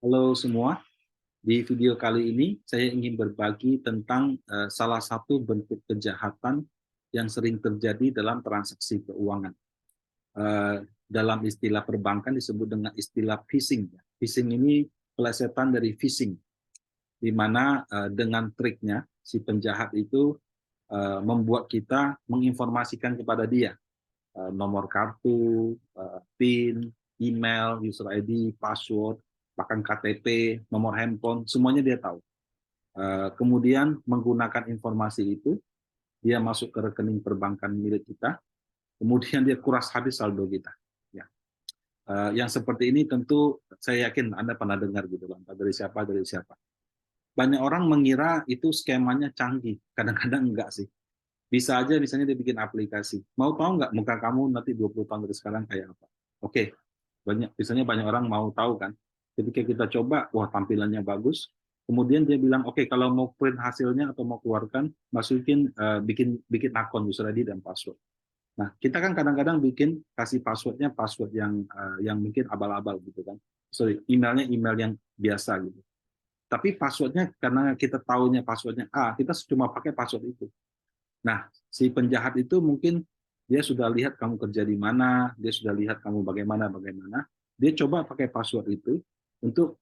Halo semua, di video kali ini saya ingin berbagi tentang salah satu bentuk kejahatan yang sering terjadi dalam transaksi keuangan. Dalam istilah perbankan disebut dengan istilah phishing. Phishing ini pelesetan dari phishing, di mana dengan triknya si penjahat itu membuat kita menginformasikan kepada dia nomor kartu, PIN, email, user ID, password, bahkan KTP, nomor handphone, semuanya dia tahu. Kemudian menggunakan informasi itu, dia masuk ke rekening perbankan milik kita, kemudian dia kuras habis saldo kita. Ya. Yang seperti ini tentu saya yakin Anda pernah dengar gitu, entah dari siapa. Banyak orang mengira itu skemanya canggih, kadang-kadang enggak sih. Bisa aja misalnya dia bikin aplikasi. Mau tahu nggak muka kamu nanti 20 tahun dari sekarang kayak apa? Oke, biasanya banyak orang mau tahu kan. Ketika kita coba, wah tampilannya bagus. Kemudian dia bilang, oke kalau mau print hasilnya atau mau keluarkan, masukin bikin bikin akun user ID dan password. Nah, kita kan kadang-kadang bikin kasih passwordnya password yang mungkin abal-abal gitu kan. Sorry, emailnya email yang biasa gitu. Tapi passwordnya karena kita tahunya passwordnya A, kita cuma pakai password itu. Nah, si penjahat itu mungkin dia sudah lihat kamu kerja di mana, dia sudah lihat kamu bagaimana, dia coba pakai password itu untuk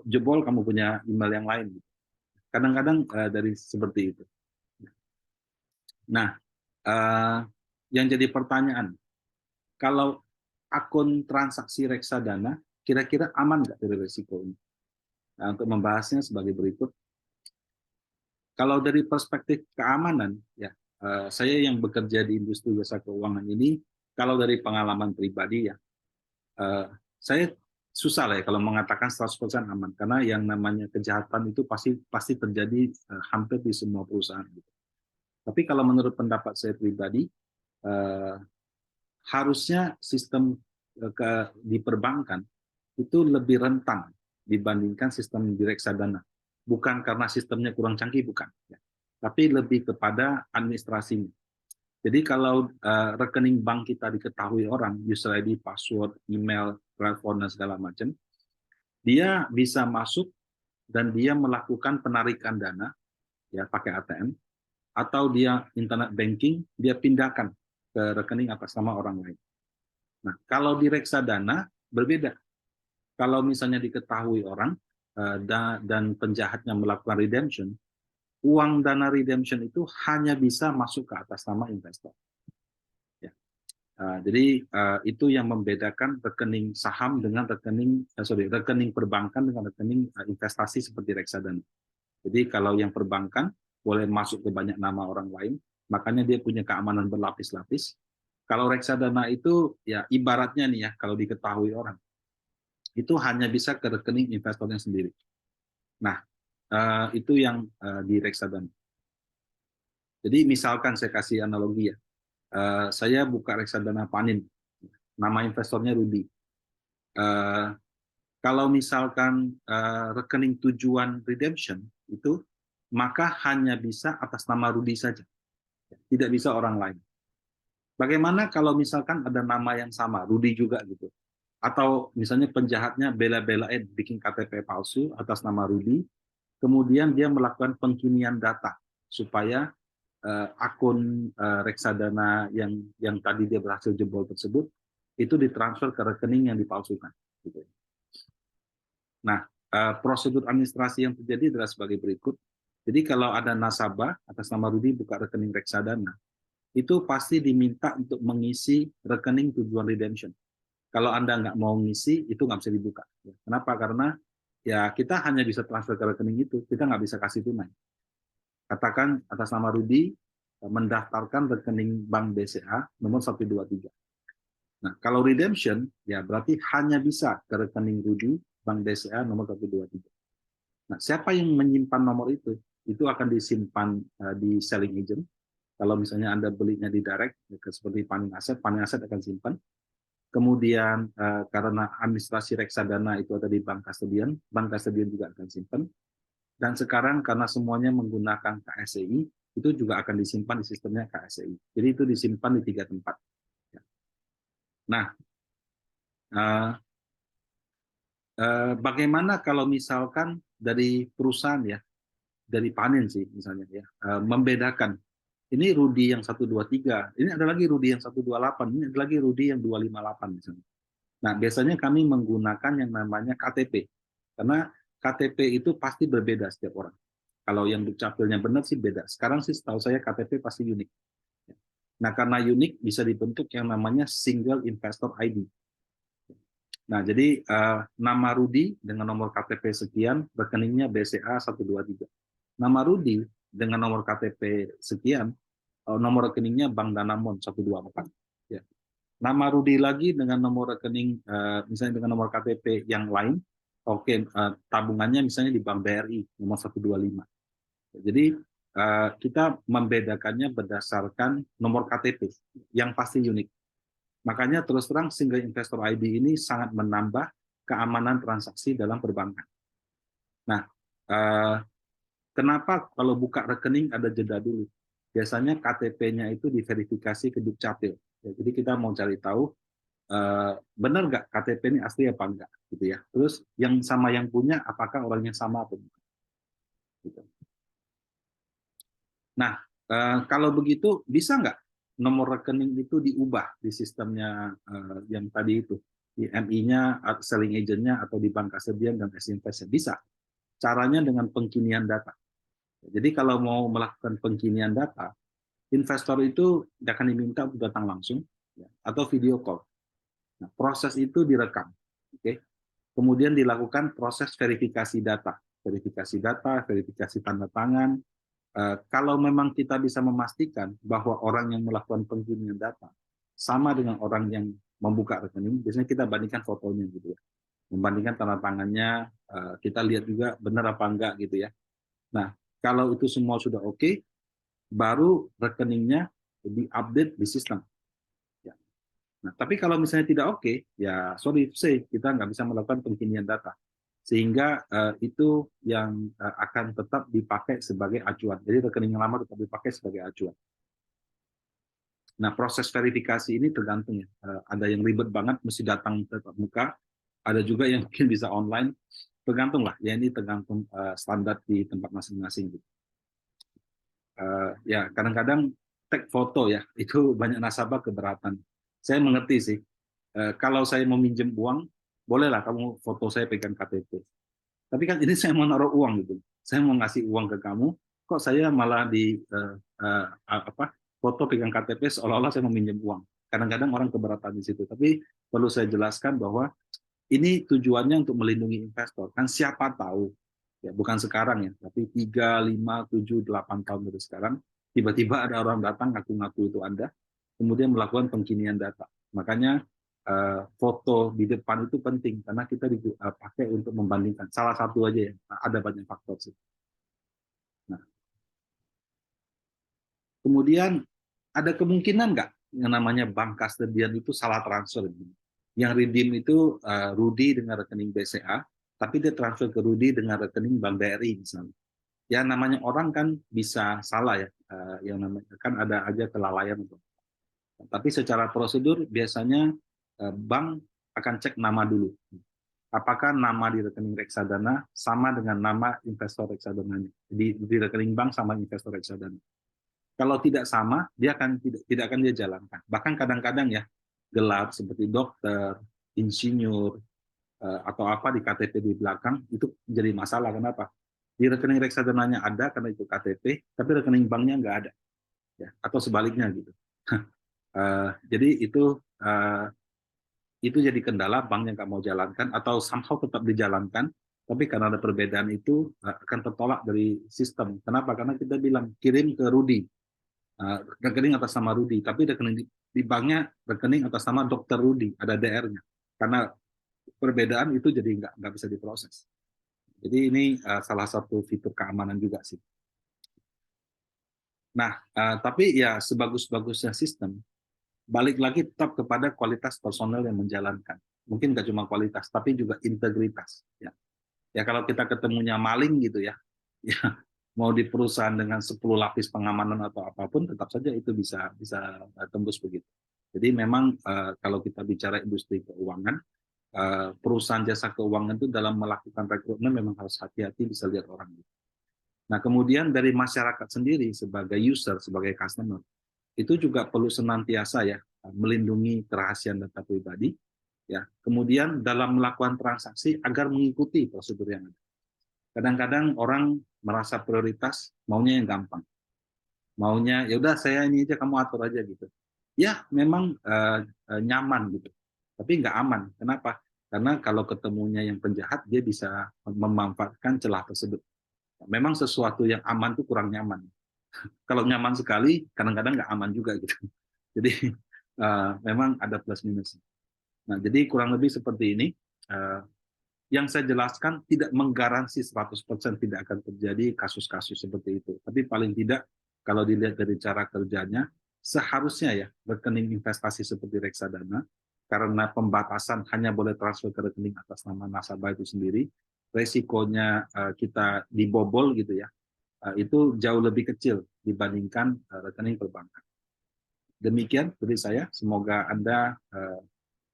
jebol kamu punya email yang lain. Kadang-kadang dari seperti itu. Nah, uh, yang jadi pertanyaan, kalau akun transaksi reksadana, kira-kira aman nggak dari risiko ini? Nah, untuk membahasnya sebagai berikut. Kalau dari perspektif keamanan, ya saya yang bekerja di industri jasa keuangan ini, kalau dari pengalaman pribadi ya, saya susah lah ya kalau mengatakan 100% aman, karena yang namanya kejahatan itu pasti pasti terjadi hampir di semua perusahaan. Gitu. Tapi kalau menurut pendapat saya pribadi, eh, harusnya sistem di perbankan itu lebih rentan dibandingkan sistem di reksadana. Bukan karena sistemnya kurang canggih, bukan. Ya. Tapi lebih kepada administrasinya. Jadi kalau rekening bank kita diketahui orang, user ID, password, email, telepon, dan segala macam, dia bisa masuk dan dia melakukan penarikan dana ya pakai ATM, atau dia internet banking, dia pindahkan ke rekening atas nama orang lain. Nah, kalau di reksadana berbeda. Kalau misalnya diketahui orang dan penjahatnya melakukan redemption, uang dana redemption itu hanya bisa masuk ke atas nama investor. Ya. Jadi itu yang membedakan rekening saham dengan rekening perbankan dengan rekening investasi seperti reksadana. Jadi kalau yang perbankan boleh masuk ke banyak nama orang lain, makanya dia punya keamanan berlapis-lapis. Kalau reksadana itu ya ibaratnya nih ya, kalau diketahui orang, itu hanya bisa ke rekening investornya sendiri. Nah, itu yang di reksadana. Jadi misalkan saya kasih analogi ya, saya buka reksadana Panin, nama investornya Rudi. Uh, Kalau misalkan rekening tujuan redemption itu, maka hanya bisa atas nama Rudi saja, tidak bisa orang lain. Bagaimana kalau misalkan ada nama yang sama, Rudi juga gitu, atau misalnya penjahatnya bela-belain bikin KTP palsu atas nama Rudi, kemudian dia melakukan pengkinian data supaya akun reksadana yang tadi dia berhasil jebol tersebut itu ditransfer ke rekening yang dipalsukan. Gitu. Nah, prosedur administrasi yang terjadi adalah sebagai berikut. Jadi kalau ada nasabah atas nama Rudi buka rekening reksadana, itu pasti diminta untuk mengisi rekening tujuan redemption. Kalau Anda nggak mau ngisi, itu nggak bisa dibuka. Kenapa? Karena ya kita hanya bisa transfer ke rekening itu, kita nggak bisa kasih tunai. Katakan atas nama Rudi, mendaftarkan rekening Bank BCA nomor 123. Nah, kalau redemption, ya berarti hanya bisa ke rekening Rudi, Bank BCA nomor 123. Nah, siapa yang menyimpan nomor itu? Itu akan disimpan di selling agent. Kalau misalnya Anda belinya di direct, seperti Panin Aset akan simpan. Kemudian karena administrasi reksadana itu ada di Bank Kastedian juga akan simpan. Dan sekarang karena semuanya menggunakan KSEI, itu juga akan disimpan di sistemnya KSEI. Jadi itu disimpan di 3 tempat. Nah, Bagaimana kalau misalkan dari perusahaan ya, dari panen sih misalnya ya, membedakan ini Rudi yang 123, ini ada lagi Rudi yang 128, ini ada lagi Rudi yang 258 misalnya. Nah, biasanya kami menggunakan yang namanya KTP. Karena KTP itu pasti berbeda setiap orang. Kalau yang dukcapilnya benar sih beda. Sekarang sih setahu saya KTP pasti unik. Nah, karena unik bisa dibentuk yang namanya single investor ID. Nah, jadi nama Rudi dengan nomor KTP sekian, rekeningnya BCA 123. Nama Rudi dengan nomor KTP sekian, nomor rekeningnya Bank Danamon 124. Ya. Nama Rudi lagi dengan nomor rekening, misalnya dengan nomor KTP yang lain, oke, tabungannya misalnya di Bank BRI nomor 125. Jadi kita membedakannya berdasarkan nomor KTP yang pasti unik. Makanya terus terang single investor ID ini sangat menambah keamanan transaksi dalam perbankan. Nah, kenapa kalau buka rekening ada jeda dulu? Biasanya KTP-nya itu diverifikasi ke Dukcapil. Ya, jadi kita mau cari tahu benar nggak KTP ini asli apa enggak, gitu ya. Terus yang sama yang punya apakah orangnya sama atau bukan? Gitu. Nah, kalau begitu bisa nggak nomor rekening itu diubah di sistemnya yang tadi itu, di MI-nya, selling agent-nya, atau di bank kasedian dan S-Invest? Bisa. Caranya dengan pengkinian data. Jadi kalau mau melakukan pengkinian data, investor itu akan diminta untuk datang langsung ya, atau video call. Nah, proses itu direkam. Oke. Kemudian dilakukan proses verifikasi data, verifikasi tanda tangan. Kalau memang kita bisa memastikan bahwa orang yang melakukan pengkinian data sama dengan orang yang membuka rekening, biasanya kita bandingkan fotonya gitu ya, membandingkan tanda tangannya, kita lihat juga benar apa enggak gitu ya. Nah, kalau itu semua sudah oke, baru rekeningnya diupdate di sistem. Ya. Nah, tapi kalau misalnya tidak oke, ya sorry to say, kita nggak bisa melakukan pengkinian data. Sehingga itu yang akan tetap dipakai sebagai acuan. Jadi rekening yang lama tetap dipakai sebagai acuan. Nah, proses verifikasi ini tergantung ya. Ada yang ribet banget, mesti datang tetap muka. Ada juga yang mungkin bisa online. Tergantung lah. Ya ini tergantung standar di tempat masing-masing. Gitu. Ya kadang-kadang tag foto ya, itu banyak nasabah keberatan. Saya mengerti sih. Kalau saya mau minjem uang, bolehlah kamu foto saya pegang KTP. Tapi kan ini saya mau naruh uang gitu. Saya mau ngasih uang ke kamu, kok saya malah di foto pegang KTP seolah-olah saya meminjam uang. Kadang-kadang orang keberatan di situ. Tapi perlu saya jelaskan bahwa ini tujuannya untuk melindungi investor. Kan siapa tahu, ya bukan sekarang ya, tapi 3, 5, 7, 8 tahun dari sekarang, tiba-tiba ada orang datang ngaku-ngaku itu Anda, kemudian melakukan pengkinian data. Makanya foto di depan itu penting karena kita dipakai untuk membandingkan. Salah satu aja ya, ada banyak faktor sih. Nah, kemudian ada kemungkinan nggak yang namanya bank custodian itu salah transfer? Yang redeem itu Rudi dengan rekening BCA, tapi dia transfer ke Rudi dengan rekening Bank BRI misalnya. Ya namanya orang kan bisa salah ya, yang namanya kan ada aja kelalaian. Tapi secara prosedur biasanya bank akan cek nama dulu. Apakah nama di rekening reksadana sama dengan nama investor reksadana di rekening bank sama investor reksadana. Kalau tidak sama, dia akan tidak akan dia jalankan. Bahkan kadang-kadang ya gelar seperti dokter, insinyur, atau apa di KTP di belakang itu jadi masalah. Kenapa? Di rekening reksadananya ada karena itu KTP, tapi rekening banknya nggak ada, ya. Atau sebaliknya gitu. Jadi itu jadi kendala bank yang nggak mau jalankan atau somehow tetap dijalankan, tapi karena ada perbedaan itu akan tertolak dari sistem. Kenapa? Karena kita bilang kirim ke Rudi, rekening atas nama Rudi, tapi rekening di banknya rekening atas nama Dokter Rudi, ada DR-nya. Karena perbedaan itu jadi nggak bisa diproses. Jadi ini salah satu fitur keamanan juga sih. Nah, tapi ya sebagus-bagusnya sistem, balik lagi tetap kepada kualitas personel yang menjalankan. Mungkin nggak cuma kualitas, tapi juga integritas. Ya, ya kalau kita ketemunya maling gitu ya, ya mau di perusahaan dengan 10 lapis pengamanan atau apapun, tetap saja itu bisa tembus begitu. Jadi memang kalau kita bicara industri keuangan, perusahaan jasa keuangan itu dalam melakukan rekrutmen memang harus hati-hati, bisa lihat orang. Nah, kemudian dari masyarakat sendiri sebagai user, sebagai customer, itu juga perlu senantiasa ya melindungi kerahasiaan data pribadi, ya. Kemudian dalam melakukan transaksi agar mengikuti prosedur yang ada. Kadang-kadang orang merasa prioritas maunya yang gampang, maunya ya udah saya ini aja, kamu atur aja gitu. Ya memang nyaman gitu, tapi nggak aman. Kenapa? Karena kalau ketemunya yang penjahat, dia bisa memanfaatkan celah tersebut. Memang sesuatu yang aman itu kurang nyaman. Kalau nyaman sekali, kadang-kadang nggak aman juga gitu. Jadi memang ada plus minus. Nah, jadi kurang lebih seperti ini. Uh, yang saya jelaskan tidak menggaransi 100% tidak akan terjadi kasus-kasus seperti itu. Tapi paling tidak, kalau dilihat dari cara kerjanya, seharusnya ya rekening investasi seperti reksadana, karena pembatasan hanya boleh transfer ke rekening atas nama nasabah itu sendiri, resikonya kita dibobol gitu ya, itu jauh lebih kecil dibandingkan rekening perbankan. Demikian dari saya, semoga Anda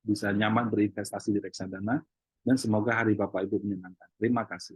bisa nyaman berinvestasi di reksadana, dan semoga hari Bapak Ibu menyenangkan. Terima kasih.